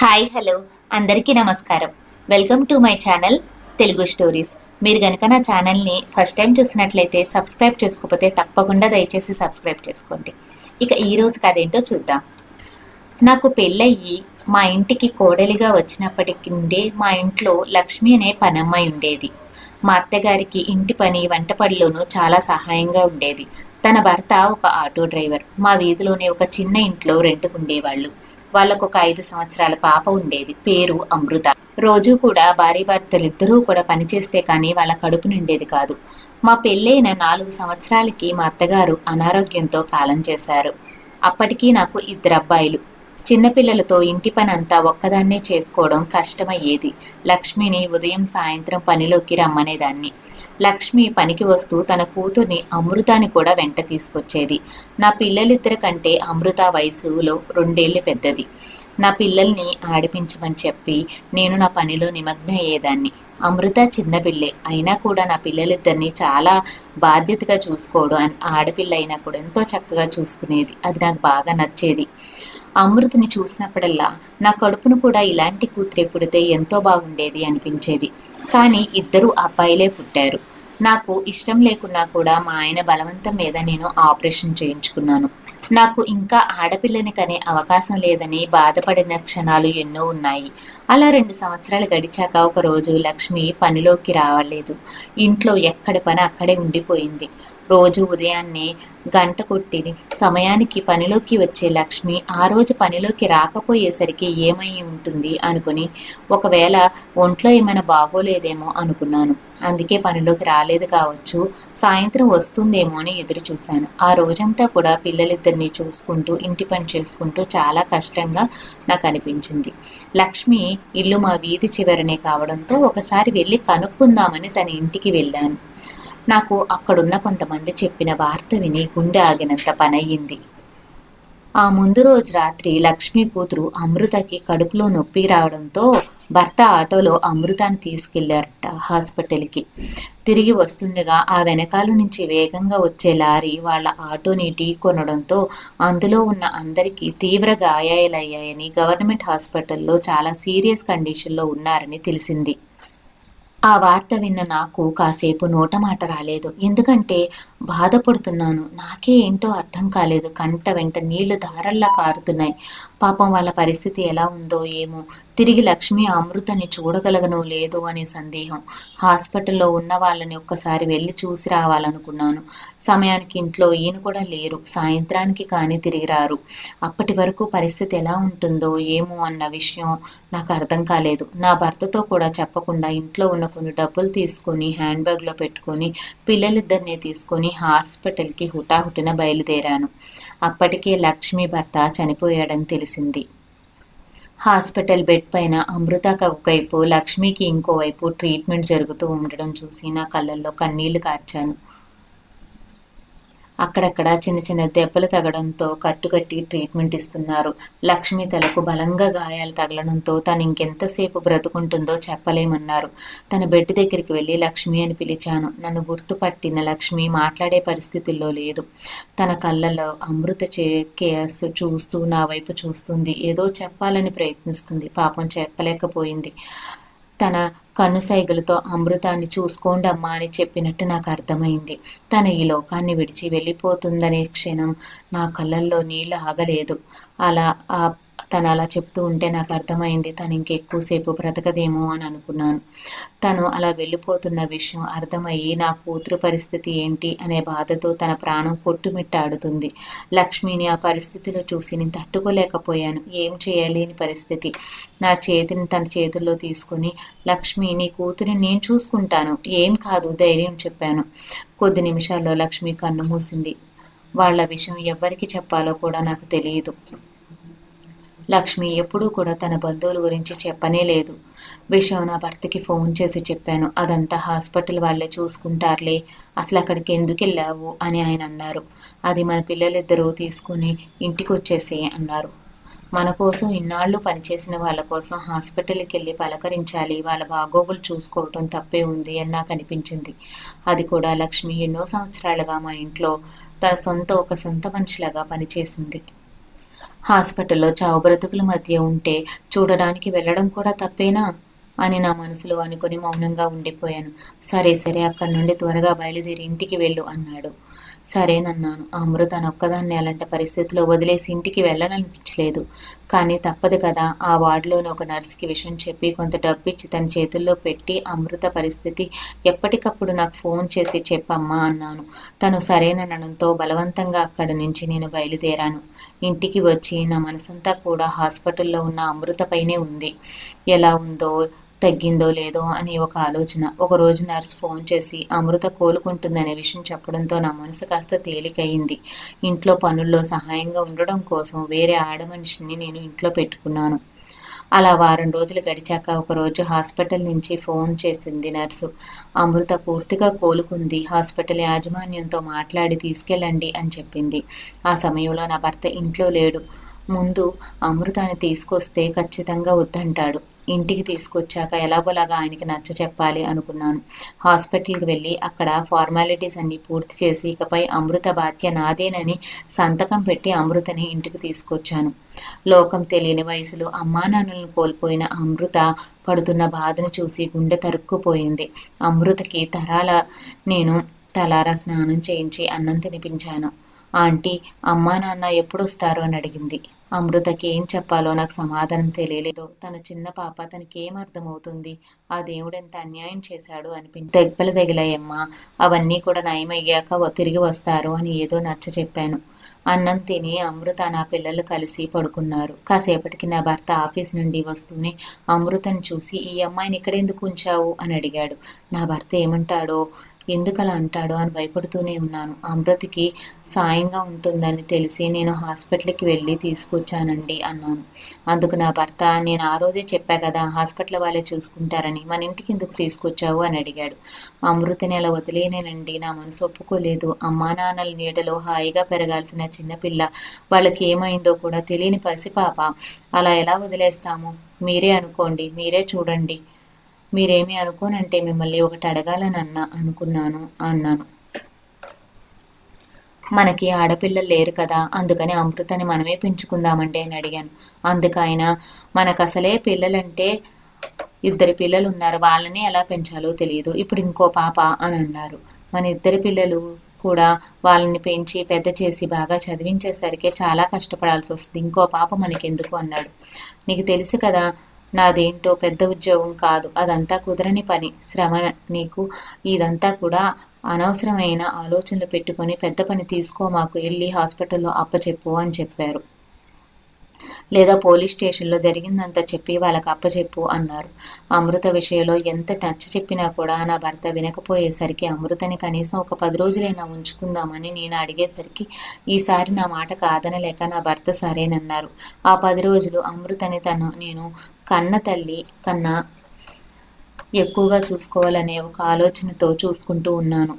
Hi hello అందరికీ నమస్కారం. Welcome to my channel Telugu stories. మీరు గనక నా ఛానల్ని ఫస్ట్ టైం చూసినట్లయితే సబ్స్క్రైబ్ చేసుకోకపోతే తప్పకుండా దయచేసి సబ్స్క్రైబ్ చేసుకోండి. ఇక ఈరోజు కథ ఏంటో చూద్దాం. నాకు పెళ్ళయ్యి మా ఇంటికి కోడలిగా వచ్చినప్పటికి నుండే మా ఇంట్లో లక్ష్మి అనే పనమ్మాయి ఉండేది. మా అత్తగారికి ఇంటి పని వంట పనిలోనూ చాలా సహాయంగా ఉండేది. తన భర్త ఒక ఆటో డ్రైవర్. మా వీధిలోనే ఒక చిన్న ఇంట్లో రెంట్కుండేవాళ్ళు. వాళ్ళకు ఒక 5 సంవత్సరాల పాప ఉండేది. పేరు అమృత. రోజు కూడా భార్యాభర్తలిద్దరూ కూడా పనిచేస్తే కానీ వాళ్ళ కడుపు నిండేది కాదు. మా పెళ్ళైన 4 సంవత్సరాలకి మా అత్తగారు అనారోగ్యంతో కాలం చేశారు. అప్పటికీ నాకు 2 అబ్బాయిలు. చిన్నపిల్లలతో ఇంటి పని అంతా ఒక్కదాన్నే చేసుకోవడం కష్టమయ్యేది. లక్ష్మిని ఉదయం సాయంత్రం పనిలోకి రమ్మనేదాన్ని. లక్ష్మి పనికి వస్తూ తన కూతుర్ని అమృతాని కూడా వెంట తీసుకొచ్చేది. నా పిల్లలిద్దరి కంటే అమృత వయసులో 2 ఏళ్ళు పెద్దది. నా పిల్లల్ని ఆడిపించమని చెప్పి నేను నా పనిలో నిమగ్న అయ్యేదాన్ని. అమృత చిన్న పిల్లే అయినా కూడా నా పిల్లలిద్దరిని చాలా బాధ్యతగా చూసుకోవడం, ఆడపిల్ల అయినా కూడా ఎంతో చక్కగా చూసుకునేది. అది నాకు బాగా నచ్చేది. అమృతని చూసినప్పుడల్లా నా కడుపును కూడా ఇలాంటి కూతురే పుడితే ఎంతో బాగుండేది అనిపించేది. కానీ 2 అబ్బాయిలే పుట్టారు. నాకు ఇష్టం లేకున్నా కూడా మా ఆయన బలవంతం మీద నేను ఆపరేషన్ చేయించుకున్నాను. నాకు ఇంకా ఆడపిల్లని కనే అవకాశం లేదని బాధపడిన క్షణాలు ఎన్నో ఉన్నాయి. అలా 2 సంవత్సరాలు గడిచాక ఒకరోజు లక్ష్మి పనిలోకి రావలేదు. ఇంట్లో ఎక్కడి పని అక్కడే ఉండిపోయింది. రోజు ఉదయాన్నే గంట కొట్టి సమయానికి పనిలోకి వచ్చే లక్ష్మి ఆ రోజు పనిలోకి రాకపోయేసరికి ఏమై ఉంటుంది అనుకుని, ఒకవేళ ఒంట్లో ఏమైనా బాగోలేదేమో అనుకున్నాను. అందుకే పనిలోకి రాలేదు కావచ్చు, సాయంత్రం వస్తుందేమో అని ఎదురు చూశాను. ఆ రోజంతా కూడా పిల్లలిద్దరిని చూసుకుంటూ ఇంటి పని చేసుకుంటూ చాలా కష్టంగా నాకు అనిపించింది. లక్ష్మి ఇల్లు మా వీధి చివరనే కావడంతో ఒకసారి వెళ్ళి కనుక్కుందామని తన ఇంటికి వెళ్ళాను. నాకు అక్కడున్న కొంతమంది చెప్పిన వార్త విని గుండె ఆగినంత పనయ్యింది. ఆ ముందు రోజు రాత్రి లక్ష్మి కూతురు అమృతకి కడుపులో నొప్పి రావడంతో భర్త ఆటోలో అమృతాన్ని తీసుకెళ్లారట హాస్పిటల్కి. తిరిగి వస్తుండగా ఆ వెనకాల నుంచి వేగంగా వచ్చే లారీ వాళ్ళ ఆటోని ఢీ కొనడంతో అందులో ఉన్న అందరికీ తీవ్ర గాయాలయ్యాయని, గవర్నమెంట్ హాస్పిటల్లో చాలా సీరియస్ కండిషన్లో ఉన్నారని తెలిసింది. ఆ వార్త విన్న నాకు కాసేపు నోటమాట రాలేదు. ఎందుకంటే బాధపడుతున్నాను. నాకే ఏంటో అర్థం కాలేదు. కంట వెంట నీళ్లు ధారల్లా కారుతున్నాయి. పాపం వాళ్ళ పరిస్థితి ఎలా ఉందో ఏమో. తిరిగి లక్ష్మి అమృతని చూడగలగనో లేదో అనే సందేహం. హాస్పిటల్లో ఉన్న వాళ్ళని ఒక్కసారి వెళ్ళి చూసి రావాలనుకున్నాను. సమయానికి ఇంట్లో ఈయన కూడా లేరు. సాయంత్రానికి కానీ తిరిగి రారు. అప్పటి వరకు పరిస్థితి ఎలా ఉంటుందో ఏమో అన్న విషయం నాకు అర్థం కాలేదు. నా భర్తతో కూడా చెప్పకుండా ఇంట్లో ఉన్న కొన్ని డబ్బులు తీసుకొని హ్యాండ్ బ్యాగ్లో పెట్టుకొని పిల్లలిద్దరిని తీసుకొని హాస్పిటల్కి హుటాహుటిన బయలుదేరాను. అప్పటికే లక్ష్మి భర్త చనిపోయాడని తెలిసింది. హాస్పిటల్ బెడ్ పైన అమృతకు ఒకవైపు, లక్ష్మికి ఇంకోవైపు ట్రీట్మెంట్ జరుగుతూ ఉండడం చూసి నా కళ్ళల్లో కన్నీళ్లు కార్చాను. అక్కడక్కడ చిన్న చిన్న దెబ్బలు తగడంతో కట్టుకట్టి ట్రీట్మెంట్ ఇస్తున్నారు. లక్ష్మి తలకు బలంగా గాయాలు తగలడంతో తను ఇంకెంతసేపు బ్రతుకుంటుందో చెప్పలేమన్నారు. తన బెడ్ దగ్గరికి వెళ్ళి లక్ష్మి అని పిలిచాను. నన్ను గుర్తుపట్టిన లక్ష్మి మాట్లాడే పరిస్థితుల్లో లేదు. తన కళ్ళలో అమృత కేసు చూస్తూ నా వైపు చూస్తుంది. ఏదో చెప్పాలని ప్రయత్నిస్తుంది. పాపం చెప్పలేకపోయింది. తన కనుసైగలతో అమృతాన్ని చూసుకోండి అమ్మా అని చెప్పినట్టు నాకు అర్థమైంది. తను ఈ లోకాన్ని విడిచి వెళ్ళిపోతుందనే క్షణం నా కళ్ళల్లో నీళ్ళు ఆగలేదు. అలా తను అలా చెప్తూ ఉంటే నాకు అర్థమైంది తను ఇంకెక్కువసేపు బ్రతకదేమో అని అనుకున్నాను. తను అలా వెళ్ళిపోతున్న విషయం అర్థమయ్యి నా కూతురు పరిస్థితి ఏంటి అనే బాధతో తన ప్రాణం కొట్టుమిట్టాడుతుంది. లక్ష్మిని ఆ పరిస్థితిలో చూసి నేను తట్టుకోలేకపోయాను. ఏం చేయలేని పరిస్థితి. నా చేతిని తన చేతుల్లో తీసుకొని, లక్ష్మి నీ కూతురిని నేను చూసుకుంటాను, ఏం కాదు ధైర్యం చెప్పాను. కొద్ది నిమిషాల్లో లక్ష్మి కన్ను మూసింది. వాళ్ళ విషయం ఎవరికి చెప్పాలో కూడా నాకు తెలియదు. లక్ష్మి ఎప్పుడూ కూడా తన బంధువుల గురించి చెప్పనే లేదు. విషయం నా భర్తకి ఫోన్ చేసి చెప్పాను. అదంతా హాస్పిటల్ వాళ్ళే చూసుకుంటారులే, అసలు అక్కడికి ఎందుకు వెళ్ళావు అని ఆయన అన్నారు. అది మన పిల్లలిద్దరూ తీసుకుని ఇంటికి వచ్చేసి అన్నారు. మన కోసం ఇన్నాళ్ళు పనిచేసిన వాళ్ళ కోసం హాస్పిటల్కి వెళ్ళి పలకరించాలి, వాళ్ళ బాగోగులు చూసుకోవటం తప్పే ఉంది అని నాకు అనిపించింది. అది కూడా లక్ష్మి ఎన్నో సంవత్సరాలుగా మా ఇంట్లో తన ఒక సొంత మనిషిలాగా పనిచేసింది. హాస్పిటల్లో చావు బ్రతుకుల మధ్య ఉంటే చూడడానికి వెళ్ళడం కూడా తప్పేనా అని నా మనసులో అనుకుని మౌనంగా ఉండిపోయాను. సరే సరే, అక్కడి నుండి త్వరగా బయలుదేరి ఇంటికి వెళ్ళు అన్నాడు. సరేనన్నాను. ఆ అమృతాను ఒక్కదాన్ని అలాంటి పరిస్థితిలో వదిలేసి ఇంటికి వెళ్ళాలనిపించలేదు. కానీ తప్పదు కదా. ఆ వార్డులోని ఒక నర్సుకి విషయం చెప్పి కొంత డబ్బిచ్చి తన చేతుల్లో పెట్టి అమృత పరిస్థితి ఎప్పటికప్పుడు నాకు ఫోన్ చేసి చెప్పమ్మా అన్నాను. తను సరేననడంతో బలవంతంగా అక్కడి నుంచి నేను బయలుదేరాను. ఇంటికి వచ్చి నా మనసంతా కూడా హాస్పిటల్లో ఉన్న అమృతపైనే ఉంది. ఎలా ఉందో, తగ్గిందో లేదో అని ఒక ఆలోచన. ఒకరోజు నర్స్ ఫోన్ చేసి అమృత కోలుకుంటుందనే విషయం చెప్పడంతో నా మనసు కాస్త తేలికయింది. ఇంట్లో పనుల్లో సహాయంగా ఉండడం కోసం వేరే ఆడమనిషిని నేను ఇంట్లో పెట్టుకున్నాను. అలా వారం రోజులు గడిచాక ఒకరోజు హాస్పిటల్ నుంచి ఫోన్ చేసింది నర్సు. అమృత పూర్తిగా కోలుకుంది, హాస్పిటల్ యాజమాన్యంతో మాట్లాడి తీసుకెళ్ళండి అని చెప్పింది. ఆ సమయంలో నా భర్త ఇంట్లో లేడు. ముందు అమృతాన్ని తీసుకొస్తే ఖచ్చితంగా వద్దంటాడు. ఇంటికి తీసుకొచ్చాక ఎలాగోలాగా ఆయనకి నచ్చ చెప్పాలి అనుకున్నాను. హాస్పిటల్కి వెళ్ళి అక్కడ ఫార్మాలిటీస్ అన్నీ పూర్తి చేసి ఇకపై అమృత బాధ్య నాదేనని సంతకం పెట్టి అమృతని ఇంటికి తీసుకొచ్చాను. లోకం తెలియని వయసులో అమ్మానాన్నలను కోల్పోయిన అమృత పడుతున్న బాధను చూసి గుండె తరుక్కుపోయింది. అమృతకి నేను తలారా స్నానం చేయించి అన్నం తినిపించాను. ఆంటీ, అమ్మా నాన్న ఎప్పుడొస్తారు అని అడిగింది. అమృతకి ఏం చెప్పాలో నాకు సమాధానం తెలియలేదు. తన చిన్న పాప, తనకేం అర్థమవుతుంది? ఆ దేవుడు ఎంత అన్యాయం చేశాడు దెబ్బలు తగిలాయమ్మా, అవన్నీ కూడా నయమయ్యాక తిరిగి వస్తారు అని ఏదో నచ్చ చెప్పాను. అన్నం తిని అమృత నా పిల్లలు కలిసి పడుకున్నారు. కాసేపటికి నా భర్త ఆఫీస్ నుండి వస్తూనే అమృతను చూసి ఈ అమ్మాయిని ఇక్కడెందుకు ఉంచావు అని అడిగాడు. నా భర్త ఏమంటాడో, ఎందుకలా అంటాడో అని భయపడుతూనే ఉన్నాను. అమృతకి సాయంగా ఉంటుందని తెలిసి నేను హాస్పిటల్కి వెళ్ళి తీసుకొచ్చానండి అన్నాను. అందుకు నా భర్త, నేను ఆ రోజే చెప్పా కదా హాస్పిటల్ వాళ్ళే చూసుకుంటారని, మన ఇంటికి ఎందుకు తీసుకొచ్చావు అని అడిగాడు. అమృతని అలా వదిలేనేనండి, నా మనసు ఒప్పుకోలేదు. అమ్మా నాన్నల నీడలో హాయిగా పెరగాల్సిన చిన్నపిల్ల, వాళ్ళకి ఏమైందో కూడా తెలియని పసిపాప, అలా ఎలా వదిలేస్తాము? మీరే అనుకోండి, మీరే చూడండి. మీరేమీ అనుకోనంటే మిమ్మల్ని ఒకటి అడగాలని అన్నాను. మనకి ఆడపిల్లలు లేరు కదా, అందుకని అమృతని మనమే పెంచుకుందామండి అని అడిగాను. అందుకు ఆయన, మనకు అసలే పిల్లలంటే 2 పిల్లలు ఉన్నారు, వాళ్ళని ఎలా పెంచాలో తెలియదు, ఇప్పుడు ఇంకో పాప అని అన్నారు. మన 2 పిల్లలు కూడా వాళ్ళని పెంచి పెద్ద చేసి బాగా చదివించేసరికి చాలా కష్టపడాల్సి వస్తుంది, ఇంకో పాప మనకెందుకు అన్నాడు. నీకు తెలుసు కదా, నాదేంటో పెద్ద ఉద్యోగం కాదు, అదంతా కుదరని పని, శ్రమ. నీకు ఇదంతా కూడా అనవసరమైన ఆలోచనలు పెట్టుకొని పెద్ద పని తీసుకో, మాకు వెళ్ళి హాస్పిటల్లో అప్పచెప్పు అని చెప్పారు. లేదా పోలీస్ స్టేషన్లో జరిగిందంతా చెప్పి వాళ్ళకి అప్పచెప్పు అన్నారు. అమృత విషయంలో ఎంత నచ్చ చెప్పినా కూడా నా భర్త వినకపోయేసరికి అమృతని కనీసం ఒక 10 రోజులైనా ఉంచుకుందామని నేను అడిగేసరికి ఈసారి నా మాట కాదనలేక నా భర్త సరేనన్నారు. ఆ 10 రోజులు అమృతని నేను కన్న తల్లి కన్నా ఎక్కువగా చూసుకోవాలనే ఒక ఆలోచనతో చూసుకుంటూ ఉన్నాను.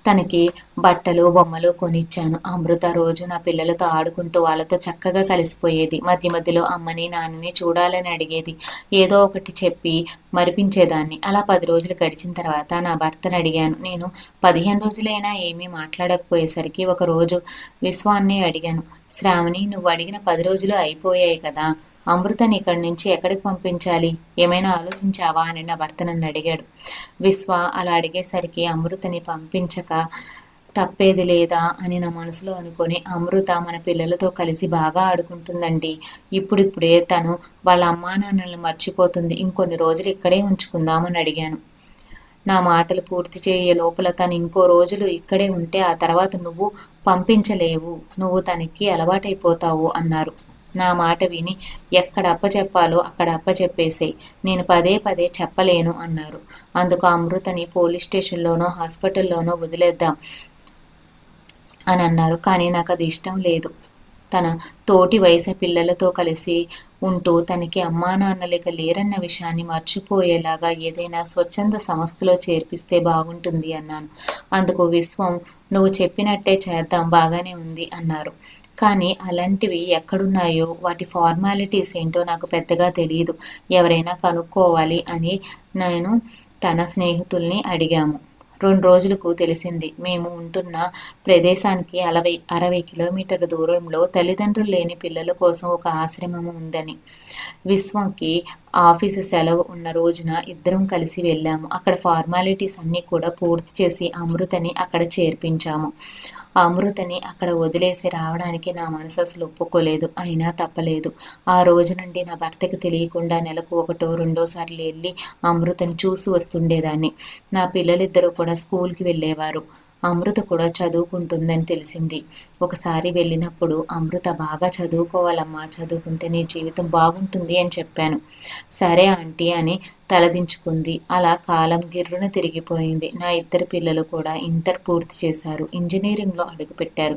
తనకి బట్టలు బొమ్మలు కొనిచ్చాను. అమృత రోజు నా పిల్లలతో ఆడుకుంటూ వాళ్ళతో చక్కగా కలిసిపోయేది. మధ్య మధ్యలో అమ్మని నాన్నని చూడాలని అడిగేది. ఏదో ఒకటి చెప్పి మరిపించేదాన్ని. అలా 10 రోజులు గడిచిన తర్వాత నా భర్తను అడిగాను. నేను 15 రోజులైనా ఏమీ మాట్లాడకపోయేసరికి ఒకరోజు విశ్వాన్ని అడిగాను. శ్రావణి, నువ్వు అడిగిన 10 రోజులు అయిపోయాయి కదా, అమృతని ఇక్కడి నుంచి ఎక్కడికి పంపించాలి, ఏమైనా ఆలోచించావా అని నా భర్త నన్ను అడిగాడు. విశ్వ అలా అడిగేసరికి అమృతని పంపించక తప్పేది లేదా అని నా మనసులో అనుకొని, అమృత మన పిల్లలతో కలిసి బాగా ఆడుకుంటుందండి, ఇప్పుడిప్పుడే తను వాళ్ళ అమ్మా నాన్నలను మర్చిపోతుంది, ఇంకొన్ని రోజులు ఇక్కడే ఉంచుకుందామని అడిగాను. నా మాటలు పూర్తి చేయ లోపల తను ఇంకో రోజులు ఇక్కడే ఉంటే ఆ తర్వాత నువ్వు పంపించలేవు, నువ్వు తనకి అలవాటైపోతావు అన్నారు. నా మాట విని ఎక్కడ అప్పచెప్పాలో అక్కడ అప్పచెప్పేసేయ్, నేను పదే పదే చెప్పలేను అన్నారు. అందుకు అమృతని పోలీస్ స్టేషన్లోనో హాస్పిటల్లోనో వదిలేద్దాం అని అన్నారు. కానీ నాకు అది ఇష్టం లేదు. తన తోటి వయసు పిల్లలతో కలిసి ఉంటూ తనకి అమ్మా నాన్నలేక లేరన్న విషయాన్ని మర్చిపోయేలాగా ఏదైనా స్వచ్ఛంద సంస్థలో చేర్పిస్తే బాగుంటుంది అన్నాను. అందుకు విశ్వం, నువ్వు చెప్పినట్టే చేద్దాం, బాగానే ఉంది అన్నారు. కానీ అలాంటివి ఎక్కడున్నాయో, వాటి ఫార్మాలిటీస్ ఏంటో నాకు పెద్దగా తెలియదు, ఎవరైనా కనుక్కోవాలి అని నేను తన స్నేహితుల్ని అడిగాము. 2 రోజులకు తెలిసింది. మేము ఉంటున్న ప్రదేశానికి 60 కిలోమీటర్ల దూరంలో తల్లిదండ్రులు లేని పిల్లల కోసం ఒక ఆశ్రమం ఉందని. విశ్వంకి ఆఫీసు సెలవు ఉన్న రోజున ఇద్దరం కలిసి వెళ్ళాము. అక్కడ ఫార్మాలిటీస్ అన్నీ కూడా పూర్తి చేసి అమృతని అక్కడ చేర్పించాము. అమృతని అక్కడ వదిలేసి రావడానికి నా మనసు అసలు ఒప్పుకోలేదు. అయినా తప్పలేదు. ఆ రోజు నుండి నా భర్తకి తెలియకుండా నెలకు ఒకటో రెండోసార్లు వెళ్ళి అమృతని చూసి వస్తుండేదాన్ని. నా పిల్లలిద్దరూ కూడా స్కూల్కి వెళ్ళేవారు. అమృత కూడా చదువుకుంటుందని తెలిసింది. ఒకసారి వెళ్ళినప్పుడు అమృత బాగా చదువుకోవాలమ్మా, చదువుకుంటే నీ జీవితం బాగుంటుంది అని చెప్పాను. సరే ఆంటీ అని తలదించుకుంది. అలా కాలం గిర్రున తిరిగిపోయింది. నా ఇద్దరు పిల్లలు కూడా ఇంటర్ పూర్తి చేశారు, ఇంజనీరింగ్లో అడుగుపెట్టారు.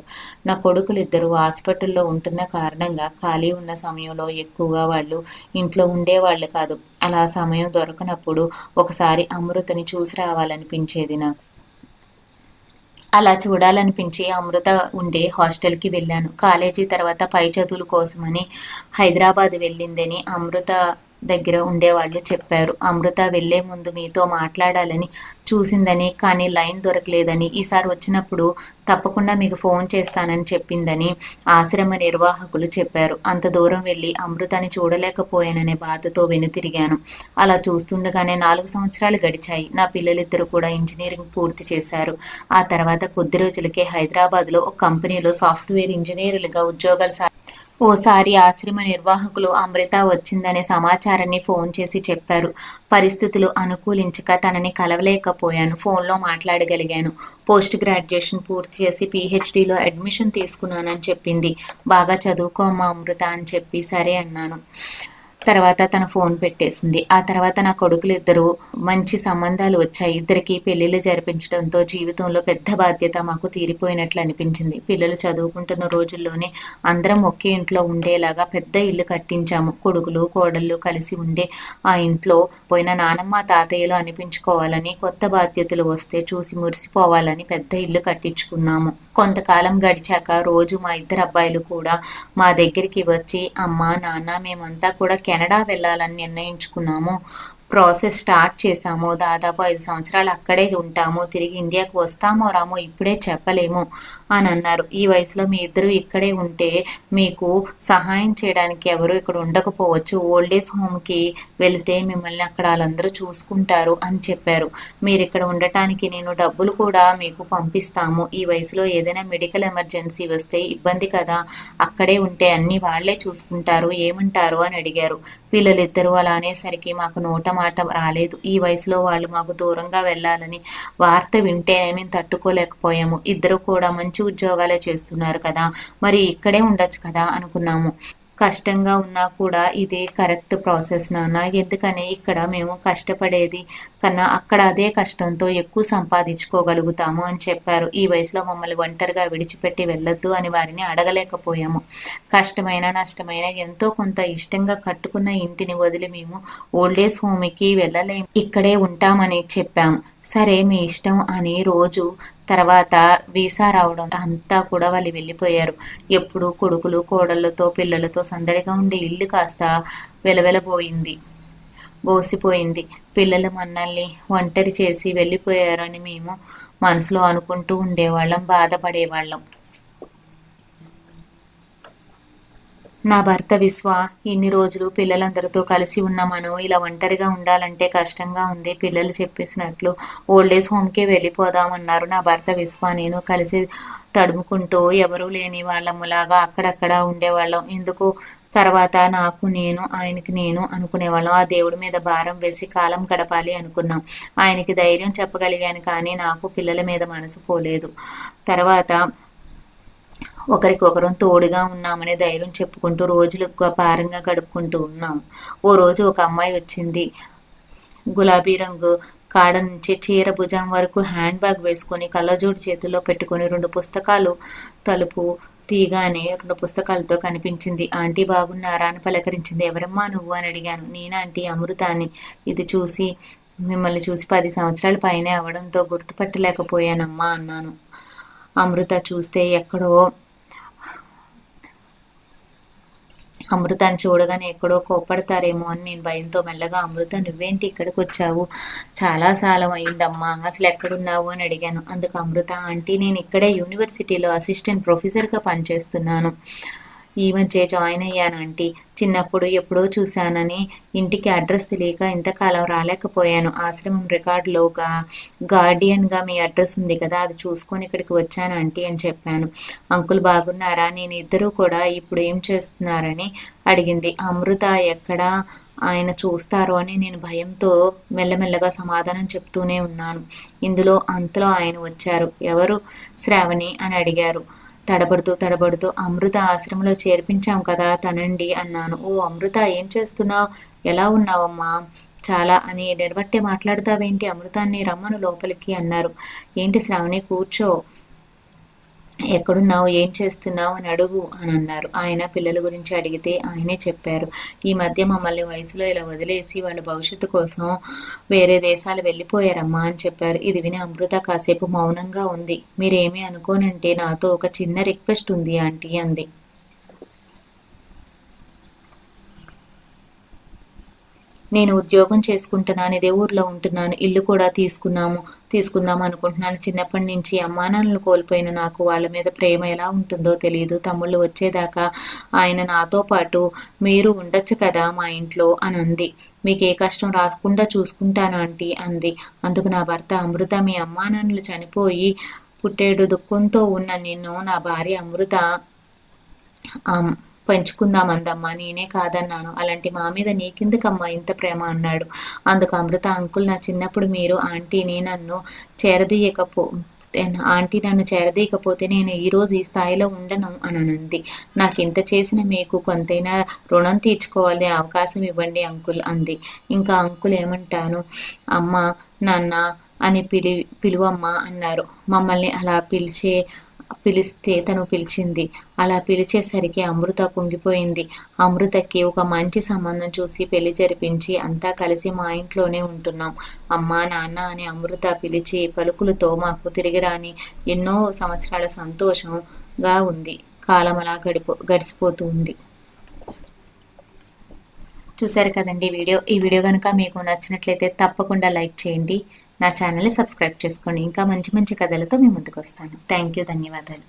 నా కొడుకులు ఇద్దరు హాస్పిటల్లో ఉంటున్న కారణంగా ఖాళీ ఉన్న సమయంలో ఎక్కువగా వాళ్ళు ఇంట్లో ఉండేవాళ్ళు కాదు. అలా సమయం దొరకనప్పుడు ఒకసారి అమృతని చూసి రావాలనిపించేది నాకు. అలా చూడాలనిపించి అమృత ఉండే హాస్టల్కి వెళ్ళాను. కాలేజీ తర్వాత పై చదువుల కోసమని హైదరాబాద్ వెళ్ళిందని అమృత దగ్గర ఉండేవాళ్ళు చెప్పారు. అమృత వెళ్లే ముందు మీతో మాట్లాడాలని చూసిందని, కానీ లైన్ దొరకలేదని, ఈసారి వచ్చినప్పుడు తప్పకుండా మీకు ఫోన్ చేస్తానని చెప్పిందని ఆశ్రమ నిర్వాహకులు చెప్పారు. అంత దూరం వెళ్ళి అమృతని చూడలేకపోయాననే బాధతో వెనుతిరిగాను. అలా చూస్తుండగానే 4 సంవత్సరాలు గడిచాయి. నా పిల్లలిద్దరూ కూడా ఇంజనీరింగ్ పూర్తి చేశారు. ఆ తర్వాత కొద్ది రోజులకే హైదరాబాద్లో ఒక కంపెనీలో సాఫ్ట్వేర్ ఇంజనీరులుగా ఉద్యోగాలు ఓసారి ఆశ్రమ నిర్వాహకులు అమృత వచ్చిందనే సమాచారాన్ని ఫోన్ చేసి చెప్పారు. పరిస్థితులు అనుకూలించక తనని కలవలేకపోయాను. ఫోన్లో మాట్లాడగలిగాను. పోస్ట్ గ్రాడ్యుయేషన్ పూర్తి చేసి PhDలో అడ్మిషన్ తీసుకున్నానని చెప్పింది. బాగా చదువుకోమ్మా అమృత అని చెప్పి సరే అన్నాను. తర్వాత తన ఫోన్ పెట్టేసింది. ఆ తర్వాత నా కొడుకులు ఇద్దరు మంచి సంబంధాలు వచ్చాయి. ఇద్దరికి పెళ్లిళ్ళు జరిపించడంతో జీవితంలో పెద్ద బాధ్యత మాకు తీరిపోయినట్లు అనిపించింది. పిల్లలు చదువుకుంటున్న రోజుల్లోనే అందరం ఒకే ఇంట్లో ఉండేలాగా పెద్ద ఇల్లు కట్టించాము. కొడుకులు కోడళ్ళు కలిసి ఉండే ఆ ఇంట్లో పోయిన నానమ్మ తాతయ్యలు అనిపించుకోవాలని, కొత్త బాధ్యతలు వస్తే చూసి మురిసిపోవాలని పెద్ద ఇల్లు కట్టించుకున్నాము. కొంతకాలం గడిచాక రోజు మా ఇద్దరు అబ్బాయిలు కూడా మా దగ్గరికి వచ్చి అమ్మ నాన్న మేమంతా కూడా కెనడా వెళ్ళాలని నిర్ణయించుకున్నాము, ప్రాసెస్ స్టార్ట్ చేశాము, దాదాపు 5 సంవత్సరాలు అక్కడే ఉంటాము, తిరిగి ఇండియాకు వస్తామో రామో ఇప్పుడే చెప్పలేము అని అన్నారు. ఈ వయసులో మీ ఇద్దరు ఇక్కడే ఉంటే మీకు సహాయం చేయడానికి ఎవరు ఇక్కడ ఉండకపోవచ్చు, ఓల్డ్ ఏజ్ హోమ్కి వెళితే మిమ్మల్ని అక్కడ వాళ్ళందరూ చూసుకుంటారు అని చెప్పారు. మీరు ఇక్కడ ఉండటానికి నేను డబ్బులు కూడా మీకు పంపిస్తాము. ఈ వయసులో ఏదైనా మెడికల్ ఎమర్జెన్సీ వస్తే ఇబ్బంది కదా, అక్కడే ఉంటే అన్నీ వాళ్లే చూసుకుంటారు, ఏమంటారు అని అడిగారు. పిల్లలిద్దరూ అలా అనేసరికి మాకు నోట మాట రాలేదు. ఈ వయసులో వాళ్ళు మాకు దూరంగా వెళ్ళాలని వార్త వింటేనే మేము తట్టుకోలేకపోయాము. ఇద్దరు కూడా మంచి ఉద్యోగాలే చేస్తున్నారు కదా, మరి ఇక్కడే ఉండొచ్చు కదా అనుకున్నాము. కష్టంగా ఉన్నా కూడా ఇది కరెక్ట్ ప్రాసెస్ నాన్న, ఎందుకని ఇక్కడ మేము కష్టపడేది కన్నా అక్కడ అదే కష్టంతో ఎక్కువ సంపాదించుకోగలుగుతాము అని చెప్పారు. ఈ వయసులో మమ్మల్ని ఒంటరిగా విడిచిపెట్టి వెళ్ళొద్దు అని వారిని అడగలేకపోయాము. కష్టమైన నష్టమైన ఎంతో కొంత ఇష్టంగా కట్టుకున్న ఇంటిని వదిలి మేము ఓల్డేజ్ హోమ్కి వెళ్ళలేము, ఇక్కడే ఉంటామని చెప్పాము. సరే మీ ఇష్టం అని రోజు తర్వాత వీసా రావడం అంతా కూడా వాళ్ళు వెళ్ళిపోయారు. ఎప్పుడు కొడుకులు కోడళ్ళతో పిల్లలతో సందడిగా ఉండే ఇల్లు కాస్త వెలవెలబోయింది, బోసిపోయింది. పిల్లలు మనల్ని ఒంటరి చేసి వెళ్ళిపోయారని మేము మనసులో అనుకుంటూ ఉండేవాళ్ళం, బాధపడేవాళ్ళం. నా భర్త విశ్వ ఇన్ని రోజులు పిల్లలందరితో కలిసి ఉన్న మనం ఇలా ఒంటరిగా ఉండాలంటే కష్టంగా ఉంది, పిల్లలు చెప్పేసినట్లు ఓల్డేజ్ హోమ్కే వెళ్ళిపోదామన్నారు. నా భర్త విశ్వ నేను కలిసి తడుముకుంటూ ఎవరూ లేని వాళ్ళములాగా అక్కడక్కడ ఉండేవాళ్ళం. ఎందుకు తర్వాత నాకు నేను ఆయనకి నేను అనుకునేవాళ్ళం. ఆ దేవుడి మీద భారం వేసి కాలం గడపాలి అనుకున్నాం. ఆయనకి ధైర్యం చెప్పగలిగాను, కానీ నాకు పిల్లల మీద మనసు పోలేదు. తర్వాత ఒకరికొకరం తోడుగా ఉన్నామని ధైర్యం చెప్పుకుంటూ రోజులు భారంగా గడుపుకుంటూ ఉన్నాం. ఓ రోజు ఒక అమ్మాయి వచ్చింది. గులాబీ రంగు కాడ నుంచి చీర భుజం వరకు హ్యాండ్ బ్యాగ్ వేసుకొని కళ్ళజోడు చేతుల్లో పెట్టుకొని 2 పుస్తకాలు తలుపు తీగానే 2 పుస్తకాలతో కనిపించింది. ఆంటీ బాగున్నారా అని పలకరించింది. ఎవరమ్మా నువ్వు అని అడిగాను. నేనాంటీ అమృత అని. ఇది చూసి మిమ్మల్ని చూసి 10 సంవత్సరాల పైనే అవడంతో గుర్తుపట్టలేకపోయానమ్మా అన్నాను. అమృత చూస్తే ఎక్కడో అమృతాన్ని చూడగానే ఎక్కడో కోప్పడతారేమో అని నేను భయంతో మెల్లగా అమృత నువ్వేంటి ఇక్కడికి వచ్చావు, చాలా కాలం అయిందమ్మా, అసలు ఎక్కడున్నావు అని అడిగాను. అందుకు అమృత ఆంటీ నేను ఇక్కడే యూనివర్సిటీలో అసిస్టెంట్ ప్రొఫెసర్గా పనిచేస్తున్నాను, ఈ మధ్య జాయిన్ అయ్యాను ఆంటీ, చిన్నప్పుడు ఎప్పుడో చూశానని ఇంటికి అడ్రస్ తెలియక ఇంతకాలం రాలేకపోయాను, ఆశ్రమం రికార్డులోగా గార్డియన్గా మీ అడ్రస్ ఉంది కదా అది చూసుకొని ఇక్కడికి వచ్చాను ఆంటీ అని చెప్పాను. అంకుల్ బాగున్నారా, నేను ఇద్దరూ కూడా ఇప్పుడు ఏం చేస్తున్నారని అడిగింది. అమృత ఎక్కడా ఆయన చూస్తారు అని నేను భయంతో మెల్లమెల్లగా సమాధానం చెప్తూనే ఉన్నాను. అంతలో ఆయన వచ్చారు. ఎవరు శ్రావణి అని అడిగారు తడబడుతూ. అమృత ఆశ్రమంలో చేర్పించాం కదా తనండి అన్నాను. ఓ అమృత ఏం చేస్తున్నావు, ఎలా ఉన్నావమ్మా, చాలా అని నిలబట్టే మాట్లాడతావేంటి, అమృతాన్ని రమ్మను లోపలికి అన్నారు. ఏంటి శ్రావణి కూర్చో, ఎక్కడున్నావు ఏం చేస్తున్నావు అని అడుగు అని అన్నారు. ఆయన పిల్లల గురించి అడిగితే ఆయనే చెప్పారు. ఈ మధ్య మమ్మల్ని వయసులో ఇలా వదిలేసి వాళ్ళ భవిష్యత్తు కోసం వేరే దేశాలు వెళ్ళిపోయారమ్మా అని చెప్పారు. ఇది విని అమృత కాసేపు మౌనంగా ఉంది. మీరేమీ అనుకోనంటే నాతో ఒక చిన్న రిక్వెస్ట్ ఉంది ఆంటీ అంది. నేను ఉద్యోగం చేసుకుంటున్నాను, ఇదే ఊర్లో ఉంటున్నాను, ఇల్లు కూడా తీసుకుందాం అనుకుంటున్నాను. చిన్నప్పటి నుంచి అమ్మానాన్నలు కోల్పోయిన నాకు వాళ్ళ మీద ప్రేమ ఎలా ఉంటుందో తెలియదు. తమ్ముళ్ళు వచ్చేదాకా ఆయన నాతో పాటు మీరు ఉండొచ్చు కదా మా ఇంట్లో అని అంది. మీకు ఏ కష్టం రాసుకుండా చూసుకుంటాను ఆంటీ అంది. అందుకు నా భర్త అమృత మీ అమ్మానాన్నలు చనిపోయి పుట్టేడు దుఃఖంతో ఉన్న నిన్ను నా భార్య అమృత పెంచుకుందామందమ్మా, నేనే కాదన్నాను. అలాంటి మా మీద నీకెందుకమ్మా ఇంత ప్రేమ అన్నాడు. అందుకు అమృత అంకుల్ నా చిన్నప్పుడు మీరు ఆంటీ నన్ను చేరదీయకపోతే నేను ఈరోజు ఈ స్థాయిలో ఉండను అని అంది. నాకు ఇంత చేసిన మీకు కొంతైనా రుణం తీర్చుకోవాలి అవకాశం ఇవ్వండి అంకుల్ అంది. ఇంకా అంకుల్ ఏమంటాను, అమ్మ నాన్న అని పిలువమ్మా అన్నారు. మమ్మల్ని అలా పిలిస్తే తను పిలిచింది. అలా పిలిచేసరికి అమృత పొంగిపోయింది. అమృతకి ఒక మంచి సంబంధం చూసి పెళ్లి జరిపించి అంతా కలిసి మా ఇంట్లోనే ఉంటున్నాం. అమ్మా నాన్న అని అమృత పిలిచి పలుకులతో మాకు తిరిగి రాని ఎన్నో సంవత్సరాల సంతోషంగా ఉంది. కాలం అలా గడిచిపోతూ ఉంది. చూసారు కదండి ఈ వీడియో కనుక మీకు నచ్చినట్లయితే తప్పకుండా లైక్ చేయండి, నా ఛానల్ని సబ్స్క్రైబ్ చేసుకోండి. ఇంకా మంచి మంచి కథలతో మీ ముందుకు వస్తాను. థ్యాంక్ యూ, ధన్యవాదాలు.